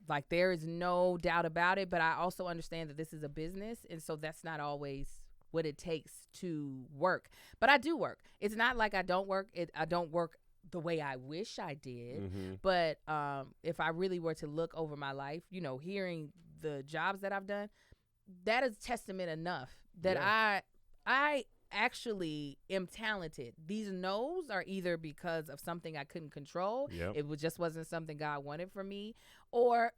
Like, there is no doubt about it, but I also understand that this is a business, and so that's not always what it takes to work. But I do work. It's not like I don't work. I don't work the way I wish I did. But if I really were to look over my life, hearing the jobs that I've done, that is testament enough that I actually am talented. These no's are either because of something I couldn't control. Yep. Just wasn't something God wanted for me, or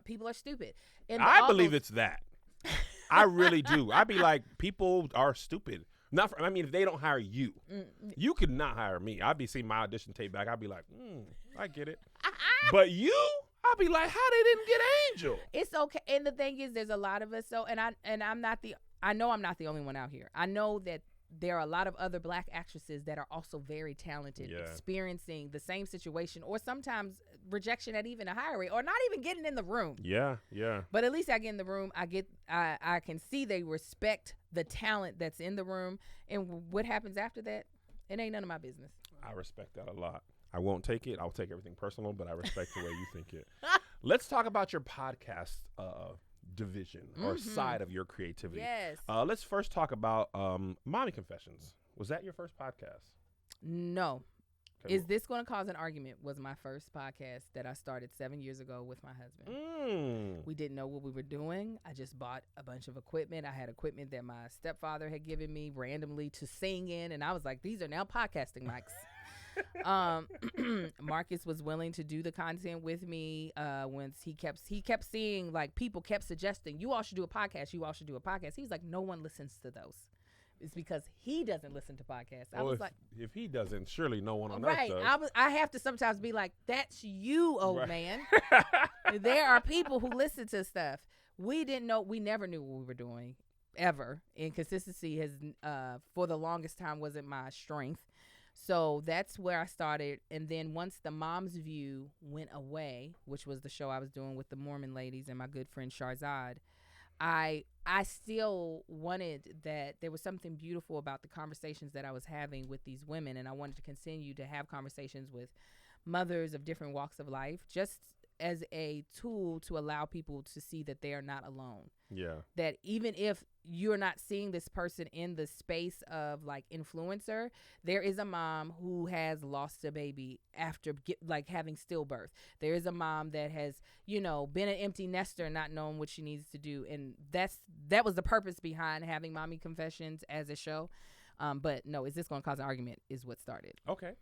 people are stupid. And I believe it's that. I really do. I be like, people are stupid. If they don't hire you, you could not hire me. I'd be seeing my audition tape back. I'd be like, I get it. But you, I'd be like, how they didn't get Angel? It's okay. And the thing is, there's a lot of us. I know I'm not the only one out here. I know that there are a lot of other Black actresses that are also very talented, experiencing the same situation, or sometimes rejection at even a higher rate, or not even getting in the room. Yeah. But at least I get in the room. I can see they respect the talent that's in the room, and what happens after that, it ain't none of my business. I respect that a lot. I won't take it. I'll take everything personal, but I respect the way you think it. Let's talk about your podcast division or side of your creativity. Yes. Let's first talk about Mommy Confessions. Was that your first podcast? No. Okay, Is This Going to Cause an Argument was my first podcast that I started 7 years ago with my husband. We didn't know what we were doing. I just bought a bunch of equipment. I had equipment that my stepfather had given me randomly to sing in, and I was like, these are now podcasting mics. Marcus was willing to do the content with me. Once he kept seeing, like, people kept suggesting, you all should do a podcast. He was like, no one listens to those. It's because he doesn't listen to podcasts. I was like, if he doesn't, surely no one on earth does. I have to sometimes be like, that's you, old man. There are people who listen to stuff. We never knew what we were doing, ever. And consistency has, for the longest time, wasn't my strength. So that's where I started. And then once the Mom's View went away, which was the show I was doing with the Mormon ladies and my good friend Sharzad, I still wanted that there was something beautiful about the conversations that I was having with these women. And I wanted to continue to have conversations with mothers of different walks of life, just as a tool to allow people to see that they are not alone. Yeah. That even if you're not seeing this person in the space of, like, influencer, there is a mom who has lost a baby after having stillbirth. There is a mom that has, been an empty nester, not knowing what she needs to do. And that was the purpose behind having Mommy Confessions as a show. But no, Is This Going to Cause an Argument is what started. Okay.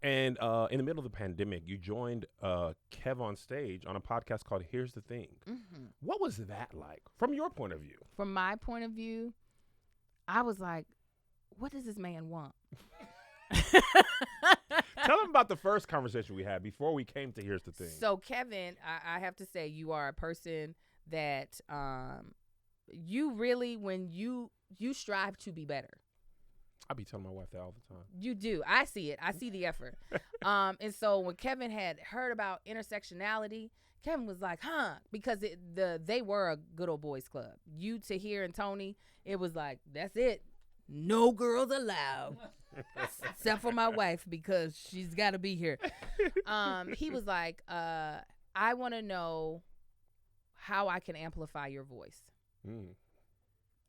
And in the middle of the pandemic, you joined Kev on Stage on a podcast called Here's the Thing. Mm-hmm. What was that like from your point of view? From my point of view, I was like, what does this man want? Tell him about the first conversation we had before we came to Here's the Thing. So, Kevin, I have to say, you are a person that you really, when you strive to be better. I be telling my wife that all the time. You do. I see it. I see the effort. And so when Kevin had heard about intersectionality, Kevin was like, because they were a good old boys club. You, Tahir, and Tony, it was like, that's it. No girls allowed. Except for my wife, because she's got to be here. He was like, I want to know how I can amplify your voice.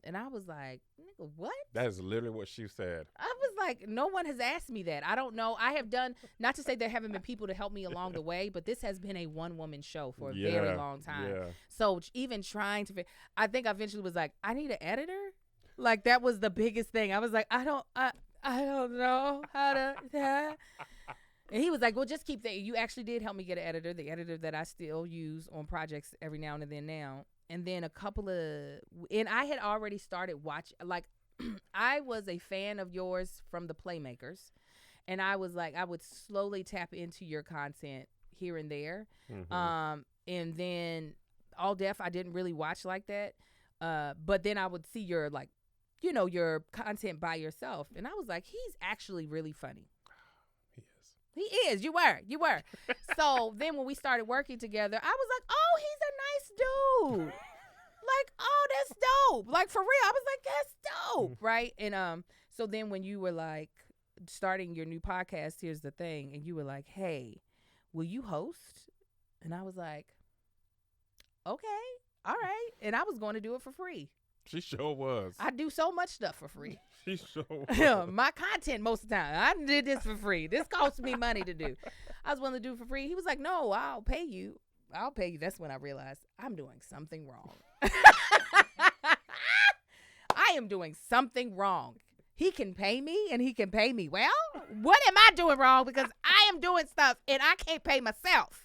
And I was like, nigga, what? That is literally what she said. I was like, no one has asked me that. I don't know. I have done, not to say there haven't been people to help me along the way, but this has been a one-woman show for a very long time. Yeah. So even trying to, I think I eventually was like, I need an editor. Like, that was the biggest thing. I was like, I don't know how to. And he was like, well, just keep that. You actually did help me get an editor, the editor that I still use on projects every now and then now. And then and I had already started watching, like, I was a fan of yours from the Playmakers. And I was like, I would slowly tap into your content here and there. Mm-hmm. And then All Deaf, I didn't really watch like that. But then I would see your, like, your content by yourself. And I was like, he's actually really funny. He is. You were. So then when we started working together, I was like, oh, he's a nice dude. Like, oh, that's dope. Like, for real. I was like, that's dope. Right. And so then when you were like starting your new podcast, Here's the Thing, and you were like, hey, will you host? And I was like, okay, all right. And I was going to do it for free. She sure was. I do so much stuff for free. She sure was. My content most of the time. I did this for free. This cost me money to do. I was willing to do it for free. He was like, no, I'll pay you. That's when I realized I'm doing something wrong. I I am doing something wrong. He can pay me and he can pay me well. What am I doing wrong? Because I am doing stuff and I can't pay myself.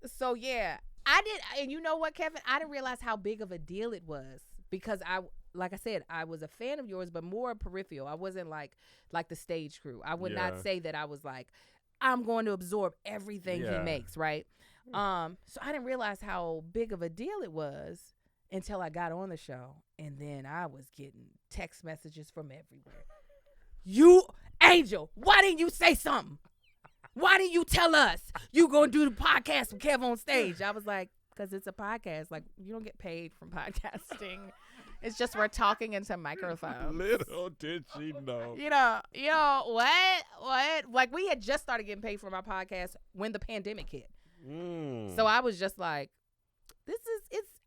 So yeah, I did. And you know what, Kevin? I didn't realize how big of a deal it was because like I said, I was a fan of yours, but more peripheral. I wasn't like the stage crew. I would not say that I was like, I'm going to absorb everything he makes, right? So I didn't realize how big of a deal it was until I got on the show. And then I was getting text messages from everywhere. You, Angel, why didn't you say something? Why didn't you tell us you going to do the podcast with Kev on Stage? I was like, because it's a podcast. Like, you don't get paid from podcasting. It's just we're talking into microphones. Little did she know. You know what? Like, we had just started getting paid for my podcast when the pandemic hit. So I was just like,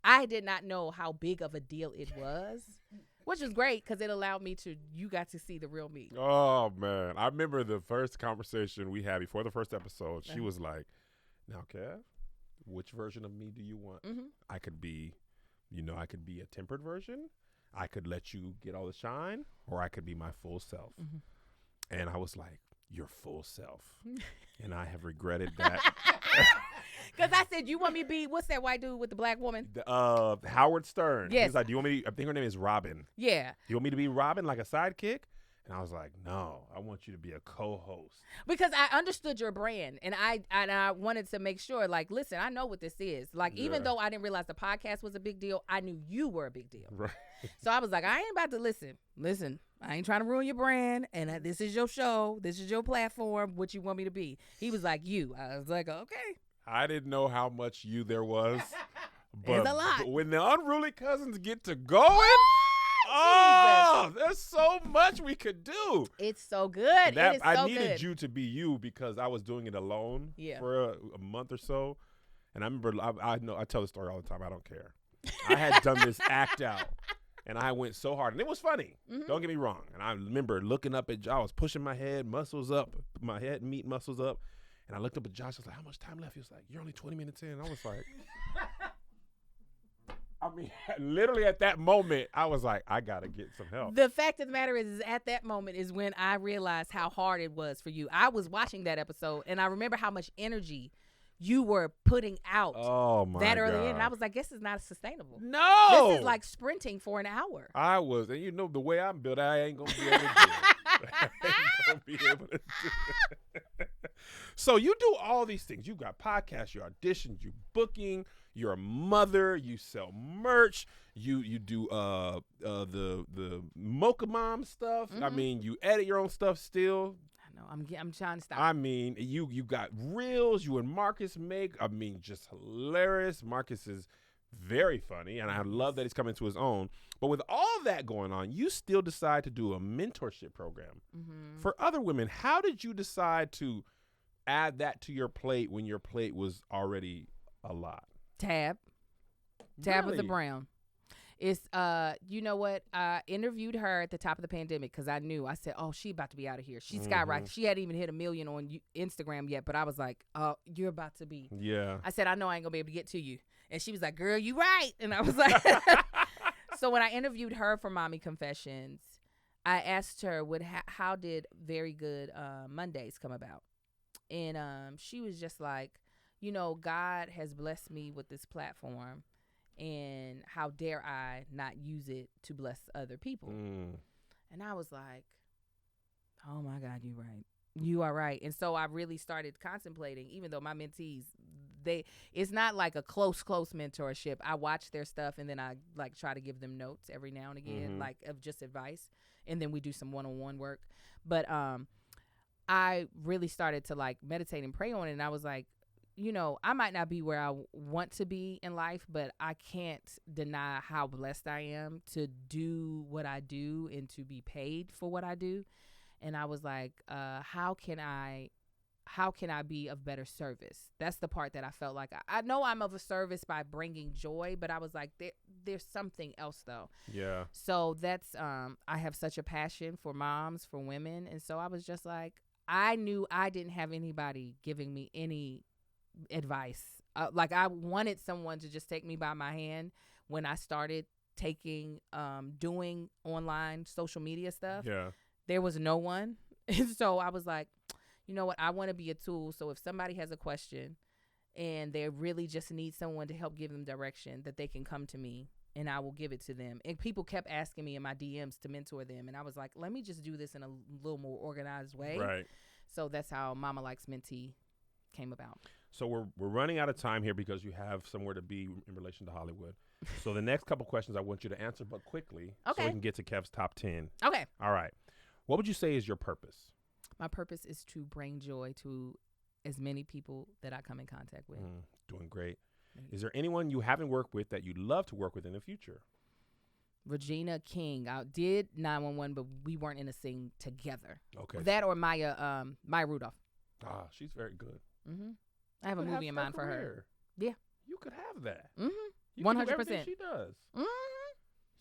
I did not know how big of a deal it was, which was great because it allowed me you got to see the real me. Oh, man. I remember the first conversation we had before the first episode. She was like, now, Kev, which version of me do you want? I could be a tempered version. I could let you get all the shine, or I could be my full self. And I was like, your full self. And I have regretted that. Because I said, you want me to be, what's that white dude with the black woman? Howard Stern. Yes. He's like, do you want me to, I think her name is Robin. Yeah. You want me to be Robin, like a sidekick? And I was like, no, I want you to be a co-host. Because I understood your brand, and I wanted to make sure, like, listen, I know what this is. Like, even though I didn't realize the podcast was a big deal, I knew you were a big deal. Right. So I was like, I ain't about to listen. I ain't trying to ruin your brand, and this is your show. This is your platform. What you want me to be? He was like, you. I was like, okay. I didn't know how much you there was. But It's a lot. When the Unruly Cousins get to going, there's so much we could do. It's so good. It is I needed you to be you because I was doing it alone for a month or so. And I remember, I tell the story all the time. I don't care. I had done this act out. And I went so hard. And it was funny. Don't get me wrong. And I remember looking up at I was pushing my head, muscles up, my head, meat muscles up. And I looked up at Josh. I was like, how much time left? He was like, you're only 20 minutes in. I was like, I mean, literally at that moment, I was like, I got to get some help. The fact of the matter is at that moment is when I realized how hard it was for you. I was watching that episode, and I remember how much energy you were putting out that early in. And I was like, this is not sustainable. No. This is like sprinting for an hour. I was. And you know, the way I'm built, I ain't going to be able to do it. I ain't going to be able to do it. So you do all these things. You got podcasts, you audition, you booking, you're a mother, you sell merch, you do the Mocha Mom stuff. I mean, you edit your own stuff still. I know. I'm trying to stop. I mean, you got reels you and Marcus make. I mean, just hilarious. Marcus is very funny, and I love that he's coming to his own. But with all that going on, you still decide to do a mentorship program for other women. How did you decide to add that to your plate when your plate was already a lot? Tabitha Brown. It's you know what? I interviewed her at the top of the pandemic because I knew. I said, "Oh, she about to be out of here. She's skyrocketing. She hadn't even hit 1 million on Instagram yet." But I was like, "Oh, you're about to be." Yeah. I said, "I know I ain't gonna be able to get to you," and she was like, "Girl, you right." And I was like, so when I interviewed her for Mommy Confessions, I asked her, how did Very Good Mondays come about? And she was just like, you know, God has blessed me with this platform, and how dare I not use it to bless other people? And I was like, oh my God, you're right. You are right. And so I really started contemplating, even though my mentees, it's not like a close mentorship. I watch their stuff and then I like try to give them notes every now and again, like of just advice. And then we do some one-on-one work. But I really started to like meditate and pray on it. And I was like, you know, I might not be where I want to be in life, but I can't deny how blessed I am to do what I do and to be paid for what I do. And I was like, how can I be of better service? That's the part that I felt like I know I'm of a service by bringing joy, but I was like, there's something else though. Yeah. So that's, I have such a passion for moms, for women. And so I was just like, I knew I didn't have anybody giving me any advice. Like I wanted someone to just take me by my hand when I started doing online social media stuff, there was no one. And so I was like, you know what? I want to be a tool. So if somebody has a question and they really just need someone to help give them direction, that they can come to me and I will give it to them. And people kept asking me in my DMs to mentor them. And I was like, let me just do this in a little more organized way. Right. So that's how Mama Likes Mentee came about. So we're running out of time here because you have somewhere to be in relation to Hollywood. So the next couple questions I want you to answer, but quickly, so we can get to Kev's top 10. Okay. All right. What would you say is your purpose? My purpose is to bring joy to as many people that I come in contact with. Doing great. Is there anyone you haven't worked with that you'd love to work with in the future? Regina King. I did 911, but we weren't in a scene together. Okay. That or Maya Rudolph. Ah, she's very good. I have a movie in mind for her. Yeah. You could have that. 100%. She does.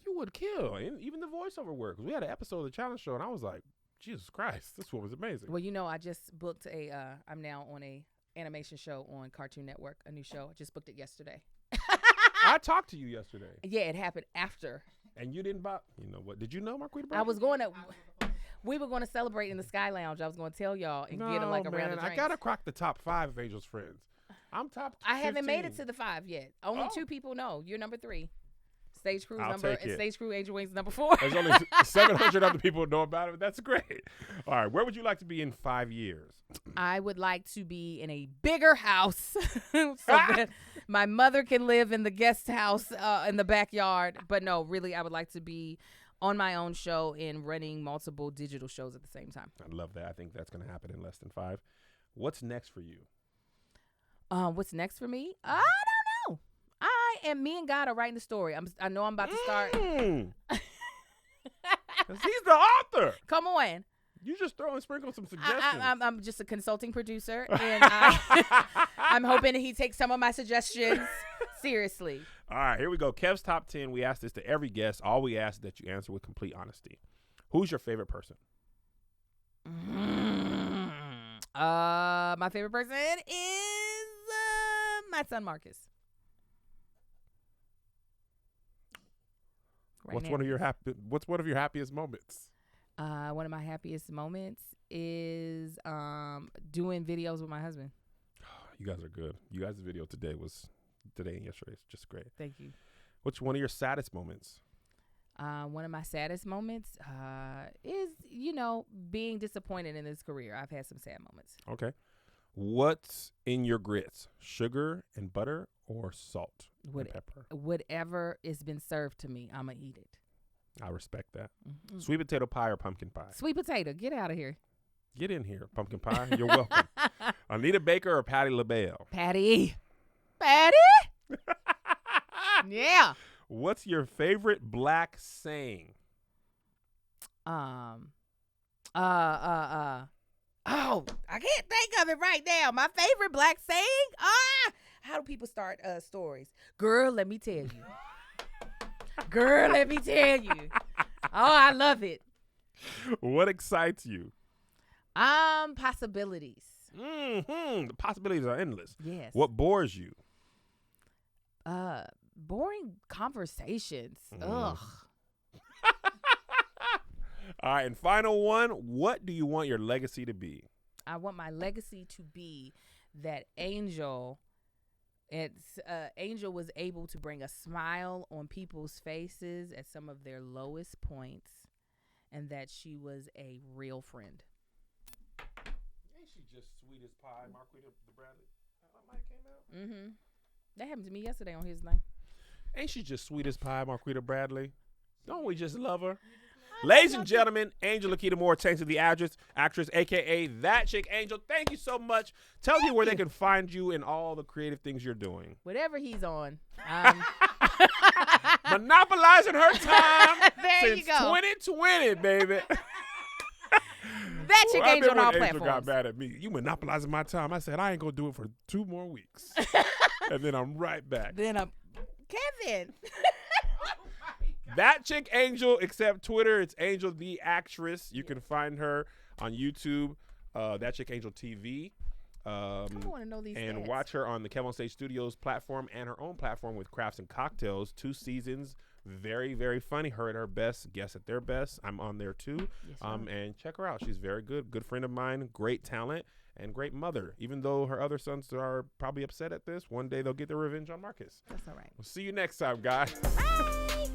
You would kill. And even the voiceover work. We had an episode of the Challenge Show, and I was like, Jesus Christ, this one was amazing. Well, I just booked I'm now on a animation show on Cartoon Network, a new show. I just booked it yesterday. I talked to you yesterday. Yeah, it happened after. And you didn't buy, you know what? Did you know Marquita? I was going to, we were going to celebrate in the Sky Lounge. I was going to tell y'all and get them like a round of drinks. I got to crack the top 5 of Angel's friends. I'm top 15. I haven't made it to the 5 yet. Only 2 people know. You're number 3. Stage Crew's Stage Crew Angel Wings number 4. There's only 700 other people know about it. That's great. All right. Where would you like to be in 5 years? I would like to be in a bigger house so that my mother can live in the guest house in the backyard. But no, really, I would like to be on my own show and running multiple digital shows at the same time. I love that. I think that's going to happen in less than 5. What's next for you? What's next for me? I don't know. Me and God are writing the story. I know I'm about to start. 'Cause he's the author. Come on. You just throw and sprinkle some suggestions. I'm just a consulting producer, and I'm hoping that he takes some of my suggestions seriously. All right, here we go. Kev's top 10. We ask this to every guest. All we ask is that you answer with complete honesty. Who's your favorite person? My favorite person is my son Marcus. What's one of your happiest moments? One of my happiest moments is doing videos with my husband. You guys are good. You guys' video today and yesterday is just great. Thank you. What's one of your saddest moments? One of my saddest moments is, being disappointed in this career. I've had some sad moments. Okay. What's in your grits? Sugar and butter or salt and pepper? Whatever has been served to me, I'm going to eat it. I respect that. Mm-hmm. Sweet potato pie or pumpkin pie? Sweet potato. Get out of here. Get in here. Pumpkin pie. You're welcome. Anita Baker or Patti LaBelle? Patty? Yeah. What's your favorite black saying? Oh, I can't think of it right now. My favorite black saying? How do people start stories? Girl, let me tell you. Girl, let me tell you. Oh, I love it. What excites you? Possibilities. The possibilities are endless. Yes. What bores you? Boring conversations. Ugh. All right, and final one. What do you want your legacy to be? I want my legacy to be that Angel was able to bring a smile on people's faces at some of their lowest points, and that she was a real friend. Ain't she just sweet as pie, Marquita the Bradley? My mic came out. Mm-hmm. That happened to me yesterday on his thing. Ain't she just sweet as pie, Marquita Bradley? Don't we just love her? Ladies and gentlemen, Angel Laketa Moore, Tanksley, the actress, a.k.a. That Chick Angel. Thank you so much. Tell me where they can find you and all the creative things you're doing. Whatever he's on. Monopolizing her time there since 2020, baby. That Chick Angel on all platforms. Angel got mad at me. You monopolizing my time. I said, I ain't going to do it for 2 more weeks. And then I'm right back. Then I'm Kevin. That Chick Angel, except Twitter, it's Angel the Actress. You can find her on YouTube, That Chick Angel TV. I want to know these And stats. watch her on the Kev on Stage Studios platform and her own platform with Crafts and Cocktails. 2 seasons. Very, very funny. Her at her best, guests at their best. I'm on there too. Yes, And check her out. She's very good. Good friend of mine. Great talent and great mother. Even though her other sons are probably upset at this, one day they'll get their revenge on Marcus. That's all right. We'll see you next time, guys. Bye.